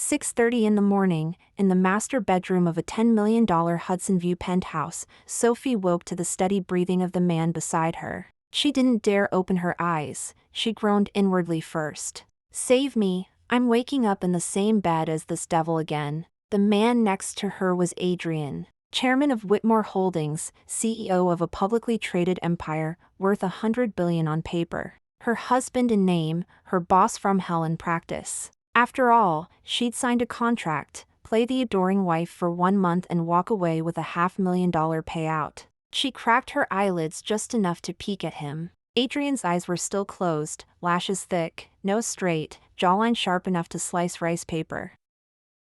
6:30 in the morning, in the master bedroom of a $10 million Hudson View penthouse, Sophie woke to the steady breathing of the man beside her. She didn't dare open her eyes. She groaned inwardly first. "Save me, I'm waking up in the same bed as this devil again." The man next to her was Adrian, chairman of Whitmore Holdings, CEO of a publicly traded empire, worth $100 billion on paper. Her husband in name, her boss from hell in practice. After all, she'd signed a contract, play the adoring wife for 1 month and walk away with a $500,000 payout. She cracked her eyelids just enough to peek at him. Adrian's eyes were still closed, lashes thick, nose straight, jawline sharp enough to slice rice paper.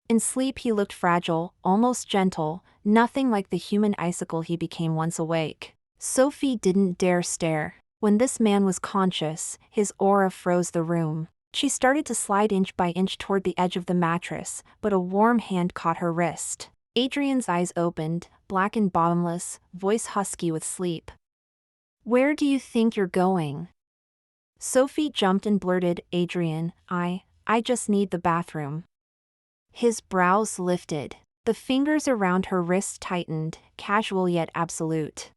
In sleep he looked fragile, almost gentle, nothing like the human icicle he became once awake. Sophie didn't dare stare. When this man was conscious, his aura froze the room. She started to slide inch by inch toward the edge of the mattress, but a warm hand caught her wrist. Adrian's eyes opened, black and bottomless, voice husky with sleep. "Where do you think you're going?" Sophie jumped and blurted, "Adrian, I just need the bathroom." His brows lifted. The fingers around her wrists tightened, casual yet absolute.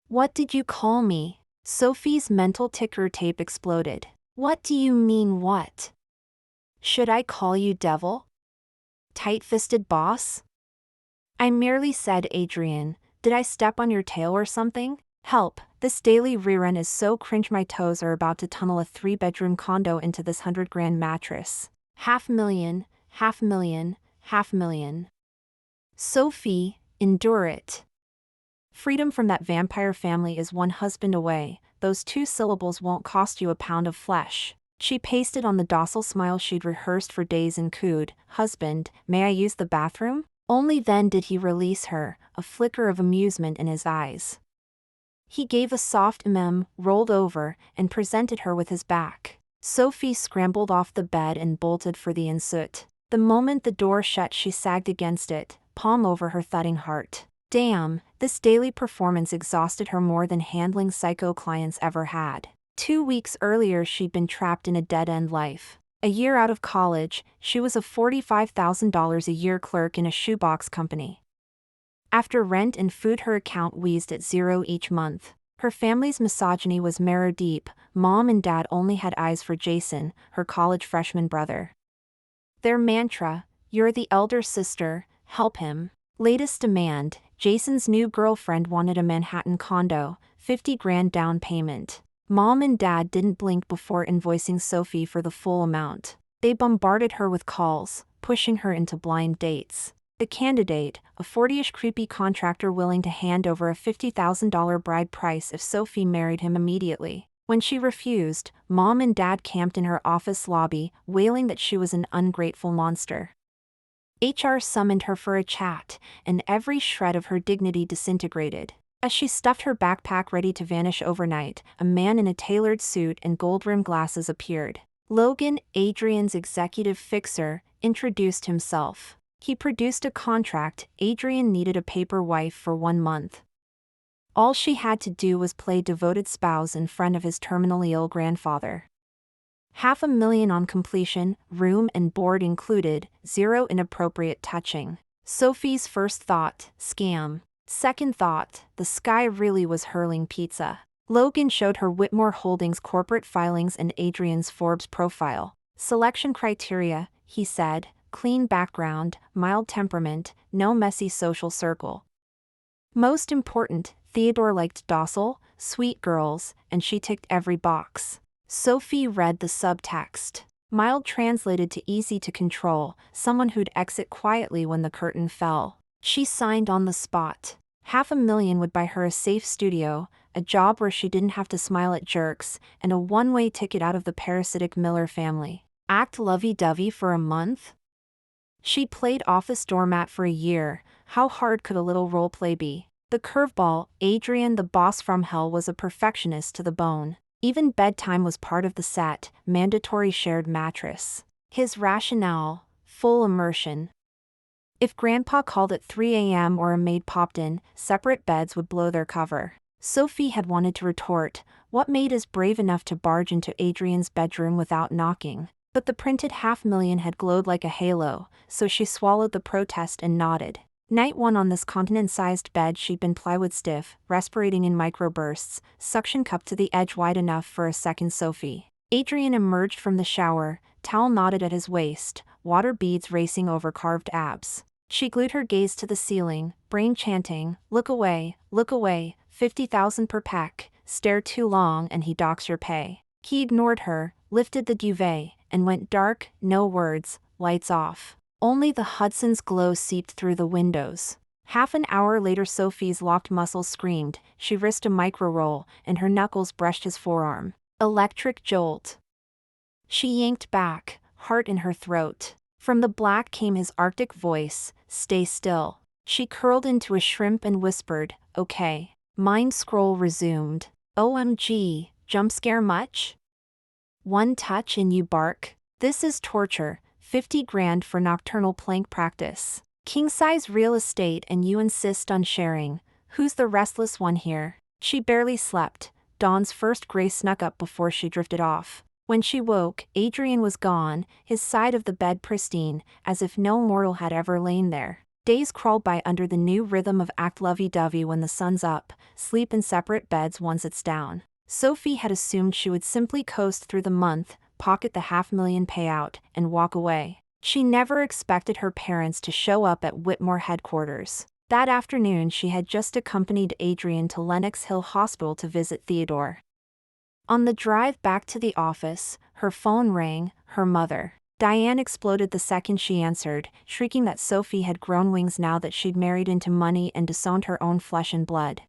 "What did you call me?" Sophie's mental ticker tape exploded. "What do you mean what? Should I call you devil? Tight-fisted boss?" "I merely said, Adrian. Did I step on your tail or something? Help, this daily rerun is so cringe my toes are about to tunnel a 3-bedroom condo into this $100,000 mattress. $500,000, $500,000, $500,000. Sophie, endure it. Freedom from that vampire family is one husband away. Those 2 syllables won't cost you a pound of flesh." She pasted on the docile smile she'd rehearsed for days and cooed, "Husband, may I use the bathroom?" Only then did he release her, a flicker of amusement in his eyes. He gave a soft rolled over, and presented her with his back. Sophie scrambled off the bed and bolted for the ensuite. The moment the door shut she sagged against it, palm over her thudding heart. Damn, this daily performance exhausted her more than handling psycho clients ever had. 2 weeks earlier she'd been trapped in a dead-end life. A year out of college, she was a $45,000 a year clerk in a shoebox company. After rent and food her account wheezed at zero each month. Her family's misogyny was marrow deep. Mom and dad only had eyes for Jason, her college freshman brother. Their mantra, "You're the elder sister, help him." Latest demand, Jason's new girlfriend wanted a Manhattan condo, $50,000 down payment. Mom and dad didn't blink before invoicing Sophie for the full amount. They bombarded her with calls, pushing her into blind dates. The candidate, a 40-ish creepy contractor willing to hand over a $50,000 bride price if Sophie married him immediately. When she refused, Mom and Dad camped in her office lobby, wailing that she was an ungrateful monster. HR summoned her for a chat, and every shred of her dignity disintegrated. As she stuffed her backpack ready to vanish overnight, a man in a tailored suit and gold-rimmed glasses appeared. Logan, Adrian's executive fixer, introduced himself. He produced a contract. Adrian needed a paper wife for 1 month. All she had to do was play devoted spouse in front of his terminally ill grandfather. $500,000 on completion, room and board included, 0 inappropriate touching. Sophie's first thought, scam. Second thought, the sky really was hurling pizza. Logan showed her Whitmore Holdings corporate filings and Adrian's Forbes profile. Selection criteria, he said, clean background, mild temperament, no messy social circle. Most important, Theodore liked docile, sweet girls, and she ticked every box. Sophie read the subtext. Mild translated to easy to control, someone who'd exit quietly when the curtain fell. She signed on the spot. $500,000 would buy her a safe studio, a job where she didn't have to smile at jerks, and a one-way ticket out of the parasitic Miller family. Act lovey-dovey for a month? She'd played office doormat for a year. How hard could a little role-play be? The curveball, Adrian the boss from hell was a perfectionist to the bone. Even bedtime was part of the set, mandatory shared mattress. His rationale, full immersion. If Grandpa called at 3 a.m. or a maid popped in, separate beds would blow their cover. Sophie had wanted to retort, what maid is brave enough to barge into Adrian's bedroom without knocking? But the printed $500,000 had glowed like a halo, so she swallowed the protest and nodded. Night 1 on this continent-sized bed she'd been plywood stiff, respirating in microbursts, suction cupped to the edge wide enough for a second Sophie. Adrian emerged from the shower, towel knotted at his waist, water beads racing over carved abs. She glued her gaze to the ceiling, brain chanting, look away, 50,000 per peck, stare too long and he docks your pay. He ignored her, lifted the duvet, and went dark, no words, lights off. Only the Hudson's glow seeped through the windows. Half an hour later Sophie's locked muscles screamed, she risked a micro-roll, and her knuckles brushed his forearm. Electric jolt. She yanked back, heart in her throat. From the black came his arctic voice, stay still. She curled into a shrimp and whispered, okay. Mind scroll resumed. OMG, jump scare much? One touch and you bark. This is torture, 50 grand for nocturnal plank practice. King-size real estate and you insist on sharing. Who's the restless one here? She barely slept. Dawn's first gray snuck up before she drifted off. When she woke, Adrian was gone, his side of the bed pristine, as if no mortal had ever lain there. Days crawled by under the new rhythm of act lovey-dovey when the sun's up, sleep in separate beds once it's down. Sophie had assumed she would simply coast through the month, pocket the $500,000 payout, and walk away. She never expected her parents to show up at Whitmore headquarters. That afternoon she had just accompanied Adrian to Lenox Hill Hospital to visit Theodore. On the drive back to the office, her phone rang, her mother. Diane exploded the second she answered, shrieking that Sophie had grown wings now that she'd married into money and disowned her own flesh and blood.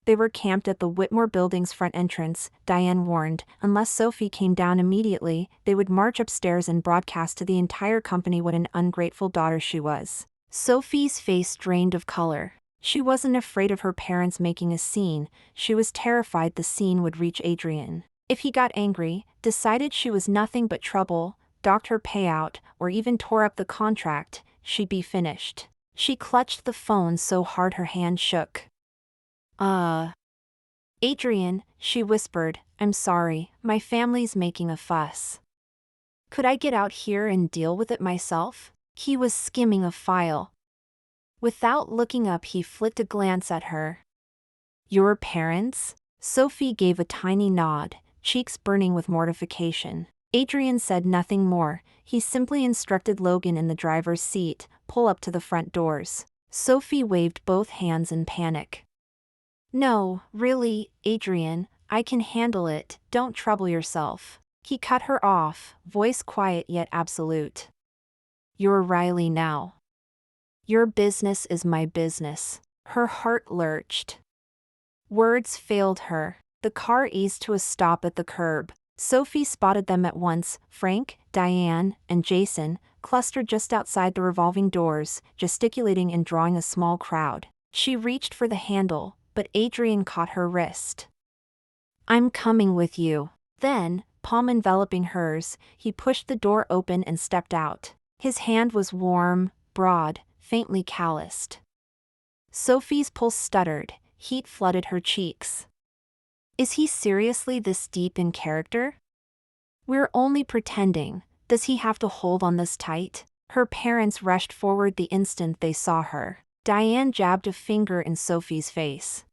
They were camped at the Whitmore building's front entrance, Diane warned. Unless Sophie came down immediately, they would march upstairs and broadcast to the entire company what an ungrateful daughter she was. Sophie's face drained of color. She wasn't afraid of her parents making a scene, she was terrified the scene would reach Adrian. If he got angry, decided she was nothing but trouble, docked her payout, or even tore up the contract, she'd be finished. She clutched the phone so hard her hand shook. Adrian, she whispered, I'm sorry, my family's making a fuss. Could I get out here and deal with it myself? He was skimming a file. Without looking up he flicked a glance at her. Your parents? Sophie gave a tiny nod, cheeks burning with mortification. Adrian said nothing more, he simply instructed Logan in the driver's seat, pull up to the front doors. Sophie waved both hands in panic. No, really, Adrian, I can handle it, don't trouble yourself. He cut her off, voice quiet yet absolute. You're Riley now. Your business is my business. Her heart lurched. Words failed her. The car eased to a stop at the curb. Sophie spotted them at once, Frank, Diane, and Jason, clustered just outside the revolving doors, gesticulating and drawing a small crowd. She reached for the handle, but Adrian caught her wrist. I'm coming with you. Then, palm enveloping hers, he pushed the door open and stepped out. His hand was warm, broad, faintly calloused. Sophie's pulse stuttered, heat flooded her cheeks. Is he seriously this deep in character? We're only pretending. Does he have to hold on this tight? Her parents rushed forward the instant they saw her. Diane jabbed a finger in Sophie's face.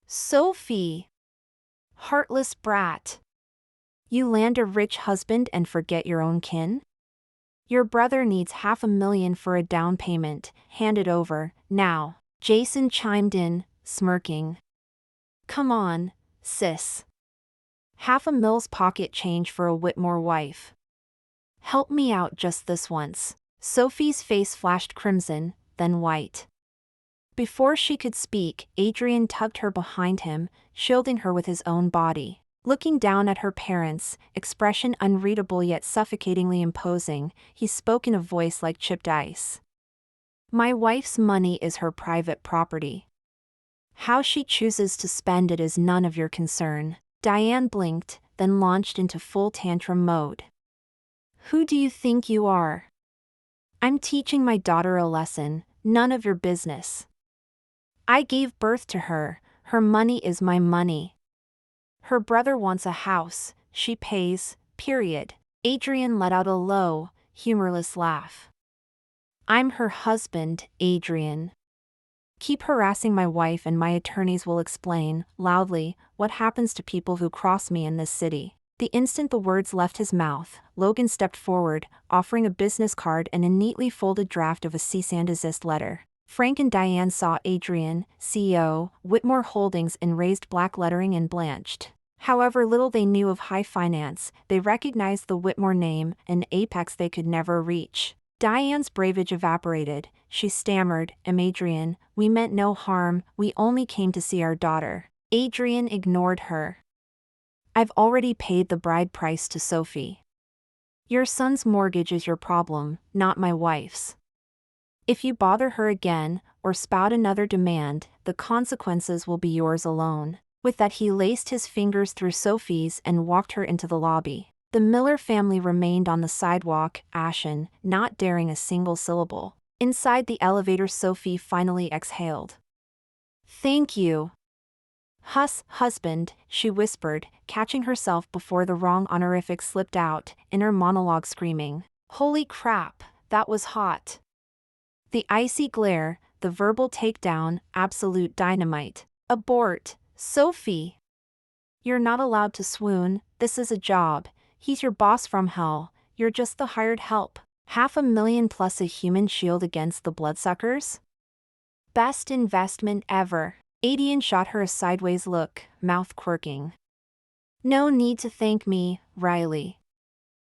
Sophie! Heartless brat! You land a rich husband and forget your own kin? Your brother needs $500,000 for a down payment, hand it over, now. Jason chimed in, smirking. Come on, sis. $500,000's pocket change for a Whitmore wife. Help me out just this once. Sophie's face flashed crimson, then white. Before she could speak, Adrian tugged her behind him, shielding her with his own body. Looking down at her parents, expression unreadable yet suffocatingly imposing, he spoke in a voice like chipped ice. My wife's money is her private property. How she chooses to spend it is none of your concern. Diane blinked, then launched into full tantrum mode. Who do you think you are? I'm teaching my daughter a lesson, none of your business. I gave birth to her, her money is my money. Her brother wants a house, she pays, period. Adrian let out a low, humorless laugh. I'm her husband, Adrian. Keep harassing my wife and my attorneys will explain, loudly, what happens to people who cross me in this city. The instant the words left his mouth, Logan stepped forward, offering a business card and a neatly folded draft of a cease and desist letter. Frank and Diane saw Adrian, CEO, Whitmore Holdings in raised black lettering and blanched. However little they knew of high finance, they recognized the Whitmore name, an apex they could never reach. Diane's bravage evaporated. She stammered, Adrian, we meant no harm, we only came to see our daughter. Adrian ignored her. I've already paid the bride price to Sophie. Your son's mortgage is your problem, not my wife's. If you bother her again, or spout another demand, the consequences will be yours alone. With that he laced his fingers through Sophie's and walked her into the lobby. The Miller family remained on the sidewalk, ashen, not daring a single syllable. Inside the elevator Sophie finally exhaled. Thank you. Husband, she whispered, catching herself before the wrong honorific slipped out, inner monologue screaming. Holy crap, that was hot. The icy glare, the verbal takedown, absolute dynamite. Abort, Sophie. You're not allowed to swoon, this is a job. He's your boss from hell, you're just the hired help. $500,000 plus a human shield against the bloodsuckers? Best investment ever. Adrian shot her a sideways look, mouth quirking. No need to thank me, Riley.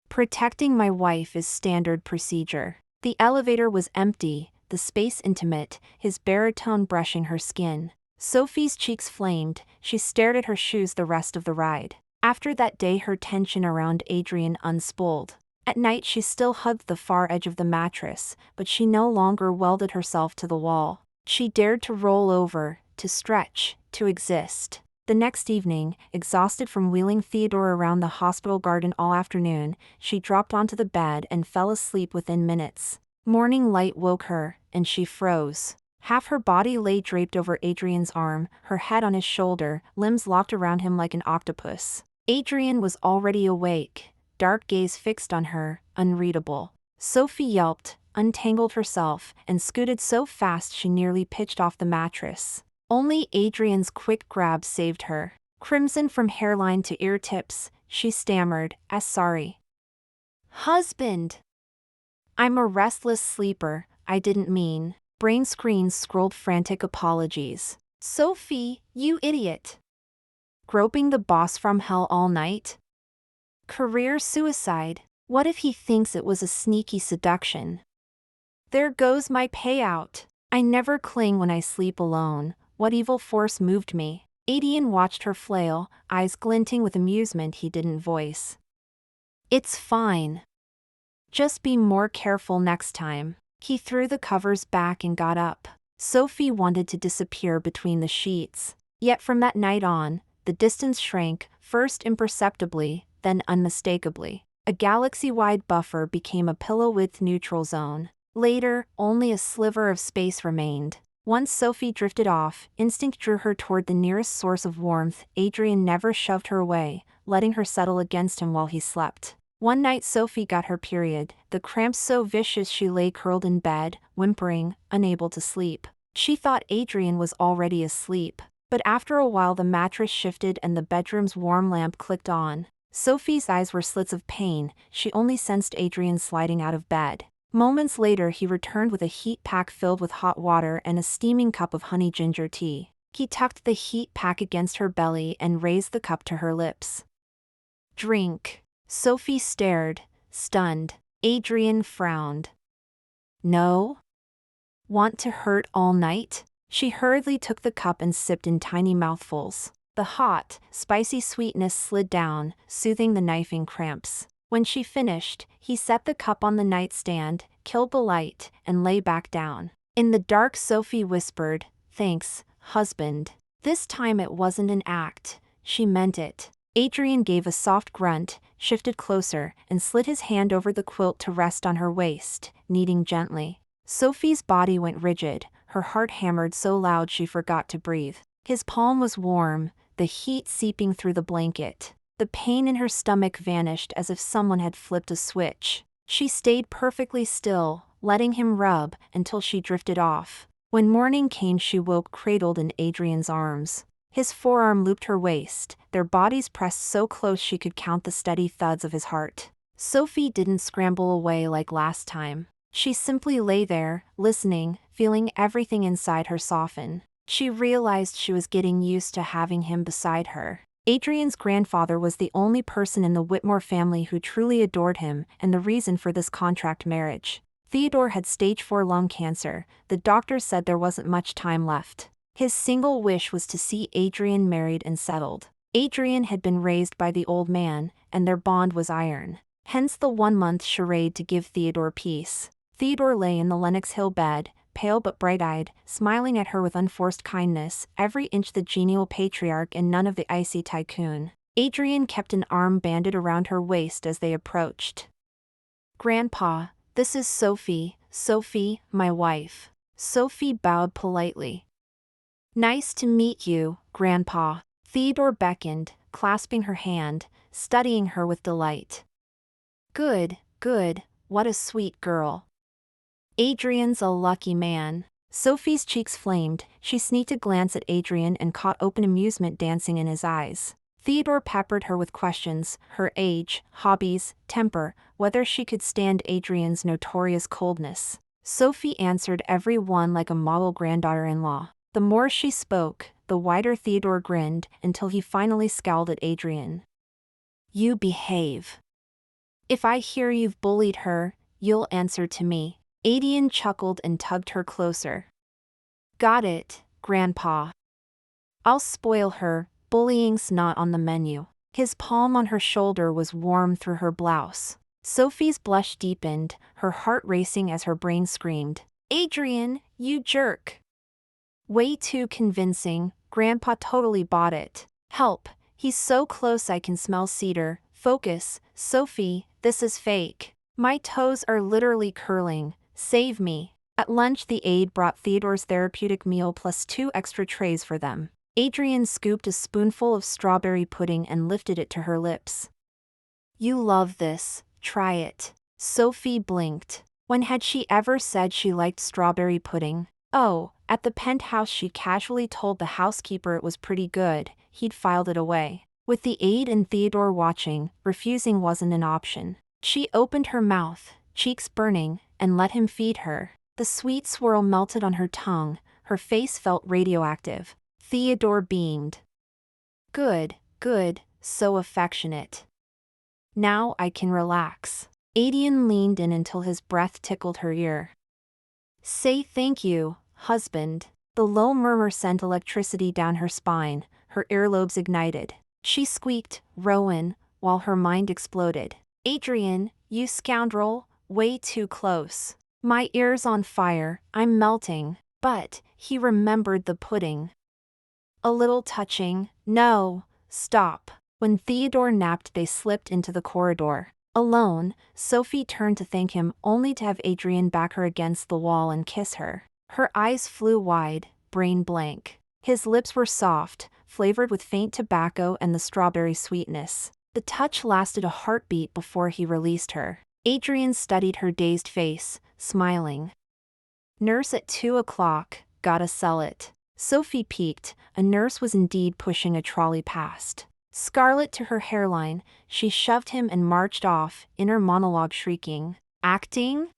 Protecting my wife is standard procedure. The elevator was empty, the space intimate, his baritone brushing her skin. Sophie's cheeks flamed, she stared at her shoes the rest of the ride. After that day her tension around Adrian unspooled. At night she still hugged the far edge of the mattress, but she no longer welded herself to the wall. She dared to roll over, to stretch, to exist. The next evening, exhausted from wheeling Theodore around the hospital garden all afternoon, she dropped onto the bed and fell asleep within minutes. Morning light woke her, and she froze. Half her body lay draped over Adrian's arm, her head on his shoulder, limbs locked around him like an octopus. Adrian was already awake, dark gaze fixed on her, unreadable. Sophie yelped, untangled herself, and scooted so fast she nearly pitched off the mattress. Only Adrian's quick grab saved her. Crimson from hairline to ear tips, she stammered, sorry. Husband! I'm a restless sleeper, I didn't mean. Brain screens scrolled frantic apologies. Sophie, you idiot! Groping the boss from hell all night? Career suicide. What if he thinks it was a sneaky seduction? There goes my payout. I never cling when I sleep alone. What evil force moved me? Adrian watched her flail, eyes glinting with amusement he didn't voice. It's fine. Just be more careful next time. He threw the covers back and got up. Sophie wanted to disappear between the sheets. Yet from that night on, the distance shrank, first imperceptibly, then unmistakably. A galaxy-wide buffer became a pillow-width neutral zone. Later, only a sliver of space remained. Once Sophie drifted off, instinct drew her toward the nearest source of warmth. Adrian never shoved her away, letting her settle against him while he slept. One night Sophie got her period, the cramps so vicious she lay curled in bed, whimpering, unable to sleep. She thought Adrian was already asleep. But after a while the mattress shifted and the bedroom's warm lamp clicked on. Sophie's eyes were slits of pain, she only sensed Adrian sliding out of bed. Moments later he returned with a heat pack filled with hot water and a steaming cup of honey ginger tea. He tucked the heat pack against her belly and raised the cup to her lips. Drink. Sophie stared, stunned. Adrian frowned. No? Want to hurt all night? She hurriedly took the cup and sipped in tiny mouthfuls. The hot, spicy sweetness slid down, soothing the knifing cramps. When she finished, he set the cup on the nightstand, killed the light, and lay back down. In the dark Sophie whispered, Thanks, husband. This time it wasn't an act, she meant it. Adrian gave a soft grunt, shifted closer, and slid his hand over the quilt to rest on her waist, kneading gently. Sophie's body went rigid, her heart hammered so loud she forgot to breathe. His palm was warm, the heat seeping through the blanket. The pain in her stomach vanished as if someone had flipped a switch. She stayed perfectly still, letting him rub, until she drifted off. When morning came, she woke cradled in Adrian's arms. His forearm looped her waist, their bodies pressed so close she could count the steady thuds of his heart. Sophie didn't scramble away like last time. She simply lay there, listening, feeling everything inside her soften. She realized she was getting used to having him beside her. Adrian's grandfather was the only person in the Whitmore family who truly adored him, and the reason for this contract marriage. Theodore had stage 4 lung cancer. The doctors said there wasn't much time left. His single wish was to see Adrian married and settled. Adrian had been raised by the old man, and their bond was iron. Hence the 1-month charade to give Theodore peace. Theodore lay in the Lenox Hill bed, pale but bright-eyed, smiling at her with unforced kindness, every inch the genial patriarch and none of the icy tycoon. Adrian kept an arm banded around her waist as they approached. "Grandpa, this is Sophie, my wife." Sophie bowed politely. "Nice to meet you, Grandpa." Theodore beckoned, clasping her hand, studying her with delight. Good, what a sweet girl." "Adrian's a lucky man." Sophie's cheeks flamed. She sneaked a glance at Adrian and caught open amusement dancing in his eyes. Theodore peppered her with questions, her age, hobbies, temper, whether she could stand Adrian's notorious coldness. Sophie answered every one like a model granddaughter-in-law. The more she spoke, the wider Theodore grinned, until he finally scowled at Adrian. "You behave. If I hear you've bullied her, you'll answer to me." Adrian chuckled and tugged her closer. "Got it, Grandpa. I'll spoil her, bullying's not on the menu." His palm on her shoulder was warm through her blouse. Sophie's blush deepened, her heart racing as her brain screamed, "Adrian, you jerk." "Way too convincing." Grandpa totally bought it. "Help, he's so close I can smell cedar." "Focus, Sophie, this is fake. My toes are literally curling. Save me." At lunch, the aide brought Theodore's therapeutic meal plus 2 extra trays for them. Adrian scooped a spoonful of strawberry pudding and lifted it to her lips. "You love this, try it." Sophie blinked. When had she ever said she liked strawberry pudding? Oh, at the penthouse she'd casually told the housekeeper it was pretty good. He'd filed it away. With the aide and Theodore watching, refusing wasn't an option. She opened her mouth, cheeks burning, and let him feed her. The sweet swirl melted on her tongue, her face felt radioactive. Theodore beamed. Good, so affectionate. Now I can relax." Adrian leaned in until his breath tickled her ear. "Say thank you, husband." The low murmur sent electricity down her spine, her earlobes ignited. She squeaked, "Rowan," while her mind exploded. "Adrian, you scoundrel, way too close. My ear's on fire, I'm melting." But he remembered the pudding. "A little touching." "No, stop." When Theodore napped, they slipped into the corridor. Alone, Sophie turned to thank him only to have Adrian back her against the wall and kiss her. Her eyes flew wide, brain blank. His lips were soft, flavored with faint tobacco and the strawberry sweetness. The touch lasted a heartbeat before he released her. Adrian studied her dazed face, smiling. "Nurse at 2 o'clock, gotta sell it." Sophie peeked. A nurse was indeed pushing a trolley past. Scarlet to her hairline, she shoved him and marched off, inner monologue shrieking. "Acting?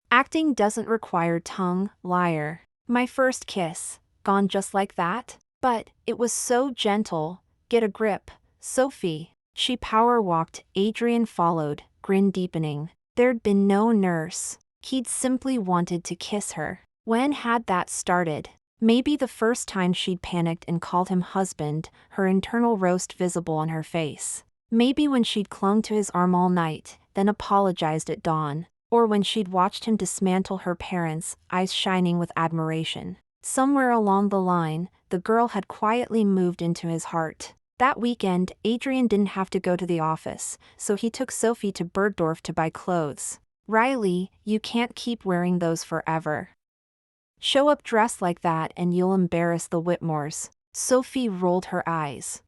Acting doesn't require tongue, liar. My first kiss, gone just like that? But it was so gentle. Get a grip, Sophie." She power-walked. Adrian followed, grin deepening. There'd been no nurse. He'd simply wanted to kiss her. When had that started? Maybe the first time she'd panicked and called him husband, her internal roast visible on her face. Maybe when she'd clung to his arm all night, then apologized at dawn. Or when she'd watched him dismantle her parents, eyes shining with admiration. Somewhere along the line, the girl had quietly moved into his heart. That weekend, Adrian didn't have to go to the office, so he took Sophie to Bergdorf to buy clothes. "Riley, you can't keep wearing those forever. Show up dressed like that and you'll embarrass the Whitmores." Sophie rolled her eyes.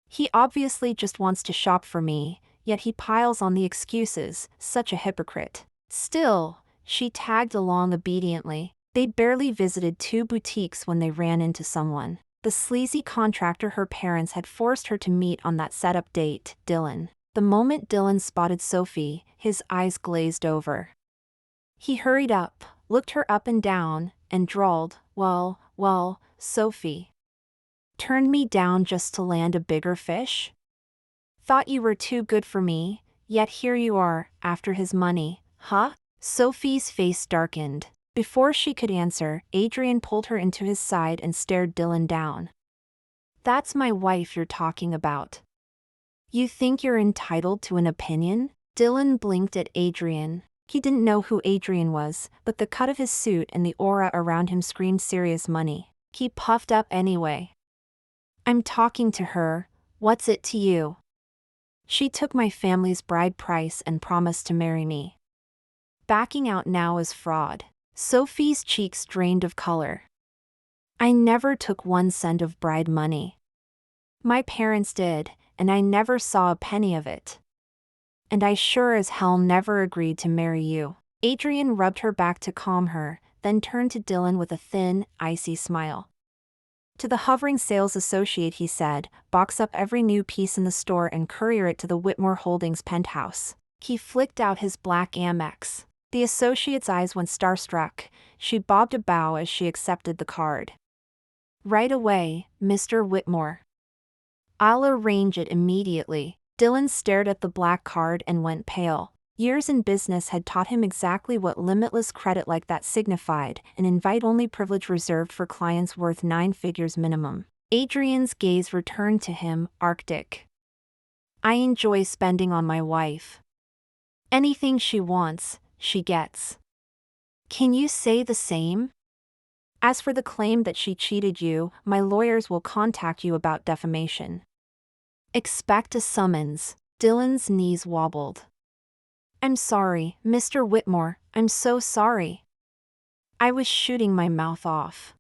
He obviously just wants to shop for me, yet he piles on the excuses, such a hypocrite. Still, she tagged along obediently. They barely visited 2 boutiques when they ran into someone. The sleazy contractor her parents had forced her to meet on that setup date, Dylan. The moment Dylan spotted Sophie, his eyes glazed over. He hurried up, looked her up and down, and drawled, well, Sophie. Turned me down just to land a bigger fish? Thought you were too good for me, yet here you are, after his money, huh? Sophie's face darkened. Before she could answer, Adrian pulled her into his side and stared Dylan down. That's my wife you're talking about. You think you're entitled to an opinion? Dylan blinked at Adrian. He didn't know who Adrian was, but the cut of his suit and the aura around him screamed serious money. He puffed up anyway. I'm talking to her, what's it to you? She took my family's bride price and promised to marry me. Backing out now is fraud. Sophie's cheeks drained of color. I never took 1 cent of bride money. My parents did, and I never saw a penny of it. And I sure as hell never agreed to marry you. Adrian rubbed her back to calm her, then turned to Dylan with a thin, icy smile. To the hovering sales associate he said, box up every new piece in the store and courier it to the Whitmore Holdings penthouse. He flicked out his black Amex. The associate's eyes went starstruck. She bobbed a bow as she accepted the card. Right away, Mr. Whitmore. I'll arrange it immediately. Dylan stared at the black card and went pale. Years in business had taught him exactly what limitless credit like that signified, an invite-only privilege reserved for clients worth 9 figures minimum. Adrian's gaze returned to him, arctic. I enjoy spending on my wife. Anything she wants, she gets. Can you say the same? As for the claim that she cheated you, my lawyers will contact you about defamation. Expect a summons. Dylan's knees wobbled. I'm sorry, Mr. Whitmore, I'm so sorry. I was shooting my mouth off.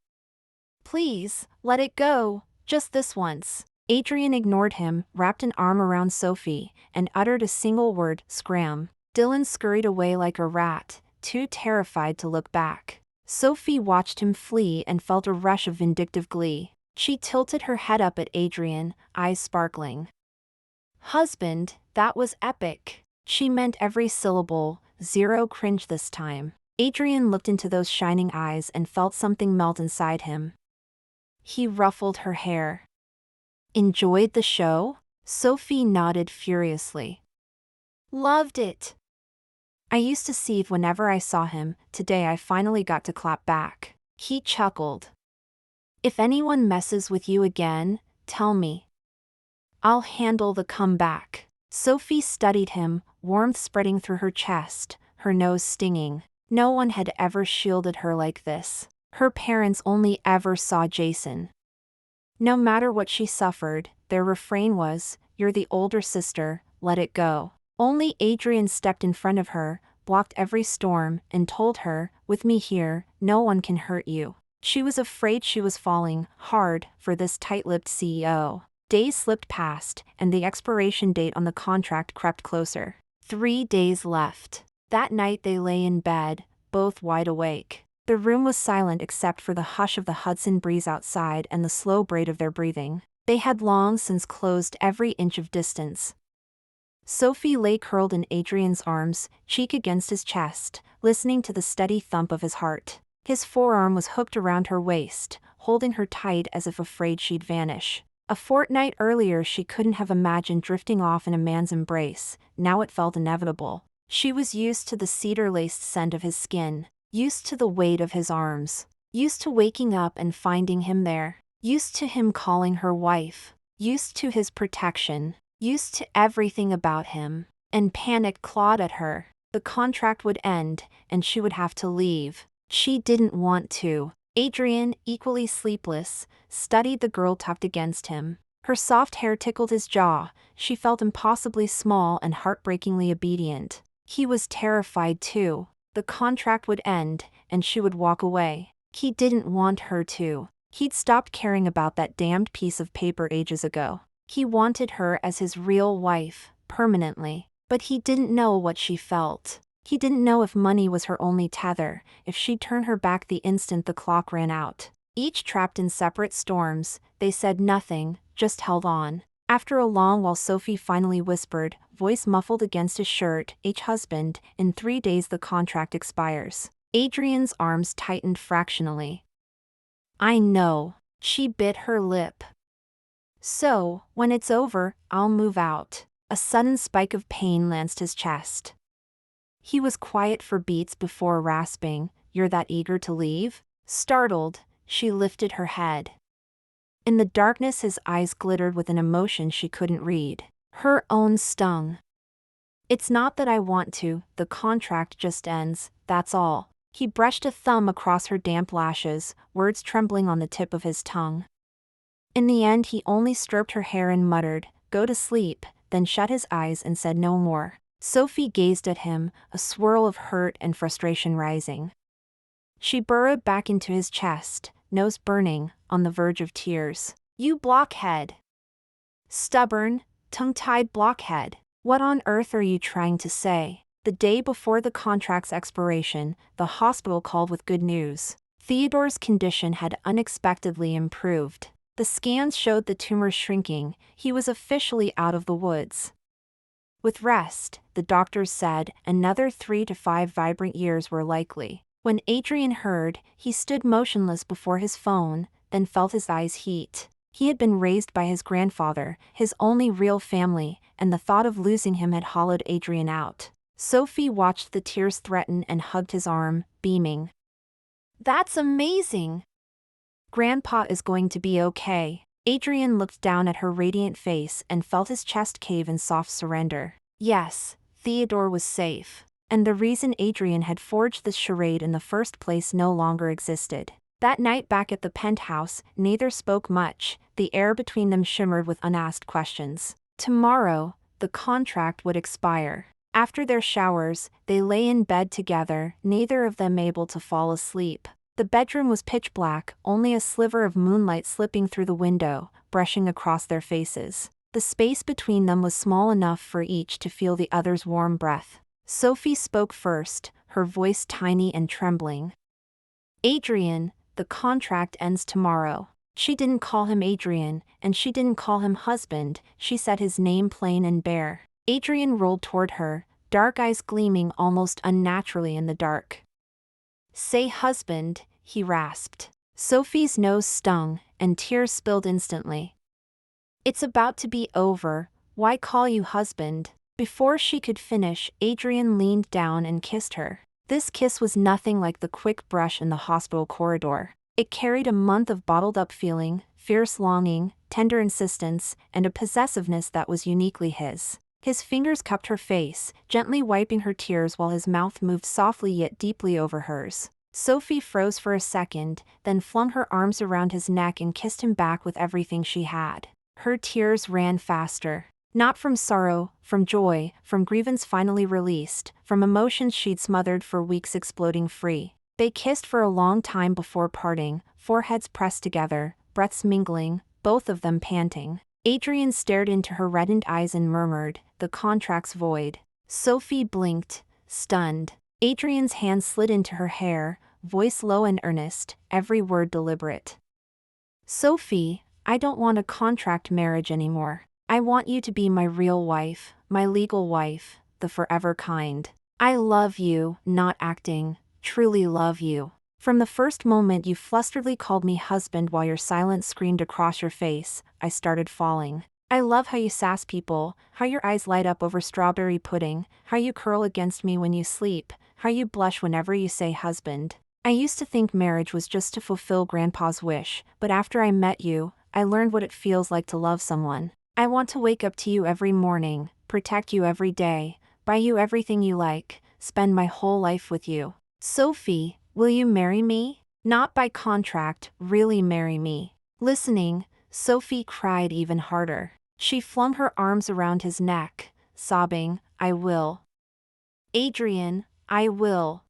Please, let it go, just this once. Adrian ignored him, wrapped an arm around Sophie, and uttered a single word, scram. Dylan scurried away like a rat, too terrified to look back. Sophie watched him flee and felt a rush of vindictive glee. She tilted her head up at Adrian, eyes sparkling. Husband, that was epic. She meant every syllable, zero cringe this time. Adrian looked into those shining eyes and felt something melt inside him. He ruffled her hair. Enjoyed the show? Sophie nodded furiously. Loved it. I used to seethe whenever I saw him, today I finally got to clap back. He chuckled. If anyone messes with you again, tell me. I'll handle the comeback. Sophie studied him, warmth spreading through her chest, her nose stinging. No one had ever shielded her like this. Her parents only ever saw Jason. No matter what she suffered, their refrain was, "You're the older sister, let it go." Only Adrian stepped in front of her, blocked every storm, and told her, "With me here, no one can hurt you." She was afraid she was falling hard for this tight-lipped CEO. Days slipped past, and the expiration date on the contract crept closer. 3 days left. That night they lay in bed, both wide awake. The room was silent except for the hush of the Hudson breeze outside and the slow braid of their breathing. They had long since closed every inch of distance. Sophie lay curled in Adrian's arms, cheek against his chest, listening to the steady thump of his heart. His forearm was hooked around her waist, holding her tight as if afraid she'd vanish. A fortnight earlier she couldn't have imagined drifting off in a man's embrace, now it felt inevitable. She was used to the cedar-laced scent of his skin, used to the weight of his arms, used to waking up and finding him there, used to him calling her wife, used to his protection, used to everything about him. And panic clawed at her. The contract would end, and she would have to leave. She didn't want to. Adrian, equally sleepless, studied the girl tucked against him. Her soft hair tickled his jaw. She felt impossibly small and heartbreakingly obedient. He was terrified too. The contract would end, and she would walk away. He didn't want her to. He'd stopped caring about that damned piece of paper ages ago. He wanted her as his real wife, permanently. But he didn't know what she felt. He didn't know if money was her only tether, if she'd turn her back the instant the clock ran out. Each trapped in separate storms, they said nothing, just held on. After a long while Sophie finally whispered, voice muffled against his shirt, "Husband, in 3 days the contract expires." Adrian's arms tightened fractionally. "I know." She bit her lip. "So, when it's over, I'll move out." A sudden spike of pain lanced his chest. He was quiet for beats before rasping, "You're that eager to leave?" Startled, she lifted her head. In the darkness his eyes glittered with an emotion she couldn't read. Her own stung. "It's not that I want to, the contract just ends, that's all." He brushed a thumb across her damp lashes, words trembling on the tip of his tongue. In the end he only stroked her hair and muttered, "Go to sleep," then shut his eyes and said no more. Sophie gazed at him, a swirl of hurt and frustration rising. She burrowed back into his chest, nose burning, on the verge of tears. "You blockhead. Stubborn, tongue-tied blockhead. What on earth are you trying to say?" The day before the contract's expiration, the hospital called with good news. Theodore's condition had unexpectedly improved. The scans showed the tumor shrinking, he was officially out of the woods. With rest, the doctors said, another 3 to 5 vibrant years were likely. When Adrian heard, he stood motionless before his phone, then felt his eyes heat. He had been raised by his grandfather, his only real family, and the thought of losing him had hollowed Adrian out. Sophie watched the tears threaten and hugged his arm, beaming. "That's amazing! Grandpa is going to be okay." Adrian looked down at her radiant face and felt his chest cave in soft surrender. Yes, Theodore was safe. And the reason Adrian had forged this charade in the first place no longer existed. That night back at the penthouse, neither spoke much, the air between them shimmered with unasked questions. Tomorrow, the contract would expire. After their showers, they lay in bed together, neither of them able to fall asleep. The bedroom was pitch black, only a sliver of moonlight slipping through the window, brushing across their faces. The space between them was small enough for each to feel the other's warm breath. Sophie spoke first, her voice tiny and trembling. "Adrian, the contract ends tomorrow." She didn't call him Adrian, and she didn't call him husband, she said his name plain and bare. Adrian rolled toward her, dark eyes gleaming almost unnaturally in the dark. "Say husband," he rasped. Sophie's nose stung, and tears spilled instantly. "It's about to be over, why call you husband?" Before she could finish, Adrian leaned down and kissed her. This kiss was nothing like the quick brush in the hospital corridor. It carried a month of bottled-up feeling, fierce longing, tender insistence, and a possessiveness that was uniquely his. His fingers cupped her face, gently wiping her tears while his mouth moved softly yet deeply over hers. Sophie froze for a second, then flung her arms around his neck and kissed him back with everything she had. Her tears ran faster. Not from sorrow, from joy, from grievance finally released, from emotions she'd smothered for weeks exploding free. They kissed for a long time before parting, foreheads pressed together, breaths mingling, both of them panting. Adrian stared into her reddened eyes and murmured, "The contract's void." Sophie blinked, stunned. Adrian's hand slid into her hair, voice low and earnest, every word deliberate. "Sophie, I don't want a contract marriage anymore. I want you to be my real wife, my legal wife, the forever kind. I love you, not acting, truly love you. From the first moment you flusteredly called me husband while your silence screamed across your face, I started falling. I love how you sass people, how your eyes light up over strawberry pudding, how you curl against me when you sleep, how you blush whenever you say husband. I used to think marriage was just to fulfill Grandpa's wish, but after I met you, I learned what it feels like to love someone. I want to wake up to you every morning, protect you every day, buy you everything you like, spend my whole life with you. Sophie, will you marry me? Not by contract, really marry me." Listening, Sophie cried even harder. She flung her arms around his neck, sobbing, "I will. Adrian, I will.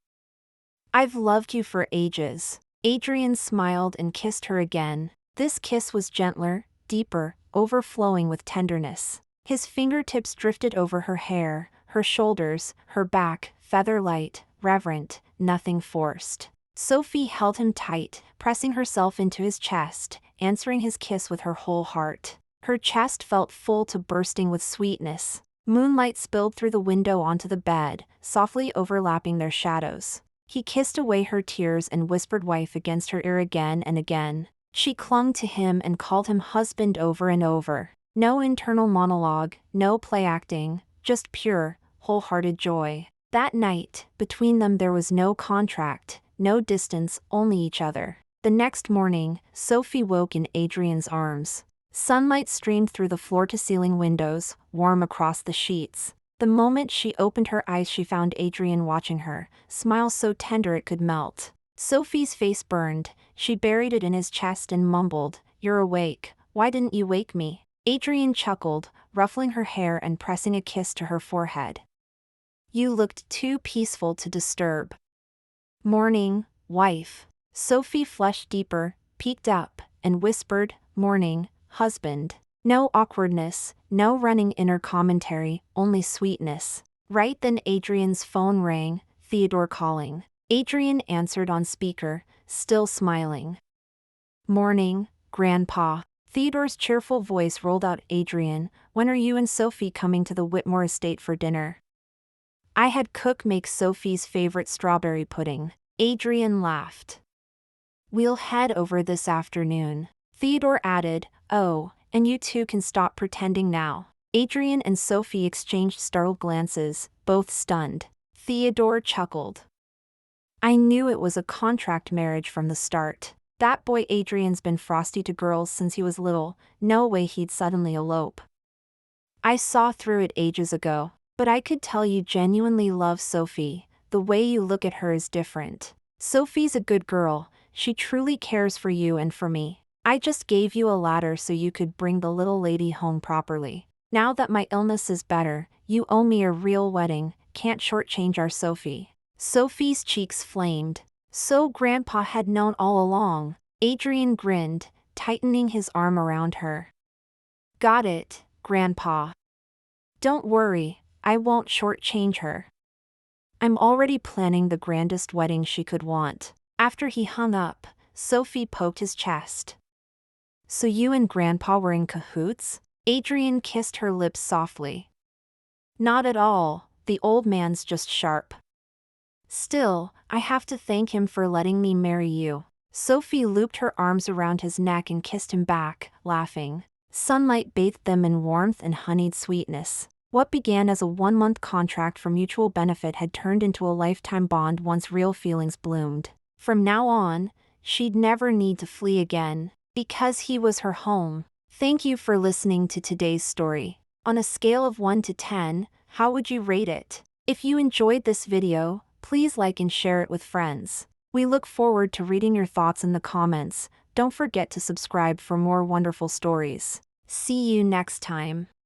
I've loved you for ages." Adrian smiled and kissed her again. This kiss was gentler, deeper, overflowing with tenderness. His fingertips drifted over her hair, her shoulders, her back, feather-light, reverent, nothing forced. Sophie held him tight, pressing herself into his chest, answering his kiss with her whole heart. Her chest felt full to bursting with sweetness. Moonlight spilled through the window onto the bed, softly overlapping their shadows. He kissed away her tears and whispered wife against her ear again and again. She clung to him and called him husband over and over. No internal monologue, no play acting, just pure, wholehearted joy. That night, between them there was no contract, no distance, only each other. The next morning, Sophie woke in Adrian's arms. Sunlight streamed through the floor-to-ceiling windows, warm across the sheets. The moment she opened her eyes she found Adrian watching her, smile so tender it could melt. Sophie's face burned, she buried it in his chest and mumbled, "You're awake, why didn't you wake me?" Adrian chuckled, ruffling her hair and pressing a kiss to her forehead. "You looked too peaceful to disturb." "Morning, wife." Sophie flushed deeper, peeked up, and whispered, "Morning, husband." No awkwardness, no running inner commentary, only sweetness. Right then Adrian's phone rang, Theodore calling. Adrian answered on speaker, still smiling. "Morning, Grandpa." Theodore's cheerful voice rolled out. "Adrian, when are you and Sophie coming to the Whitmore estate for dinner?" "I had cook make Sophie's favorite strawberry pudding." Adrian laughed. "We'll head over this afternoon." Theodore added, "Oh, and you two can stop pretending now." Adrian and Sophie exchanged startled glances, both stunned. Theodore chuckled. "I knew it was a contract marriage from the start. That boy Adrian's been frosty to girls since he was little, no way he'd suddenly elope. I saw through it ages ago, but I could tell you genuinely love Sophie. The way you look at her is different. Sophie's a good girl, she truly cares for you and for me. I just gave you a ladder so you could bring the little lady home properly. Now that my illness is better, you owe me a real wedding, can't shortchange our Sophie." Sophie's cheeks flamed. So Grandpa had known all along. Adrian grinned, tightening his arm around her. "Got it, Grandpa. Don't worry, I won't shortchange her. I'm already planning the grandest wedding she could want." After he hung up, Sophie poked his chest. "So you and Grandpa were in cahoots?" Adrian kissed her lips softly. "Not at all, the old man's just sharp. Still, I have to thank him for letting me marry you." Sophie looped her arms around his neck and kissed him back, laughing. Sunlight bathed them in warmth and honeyed sweetness. What began as a one-month contract for mutual benefit had turned into a lifetime bond once real feelings bloomed. From now on, she'd never need to flee again, because he was her home. Thank you for listening to today's story. On a scale of 1 to 10, how would you rate it? If you enjoyed this video, please like and share it with friends. We look forward to reading your thoughts in the comments. Don't forget to subscribe for more wonderful stories. See you next time.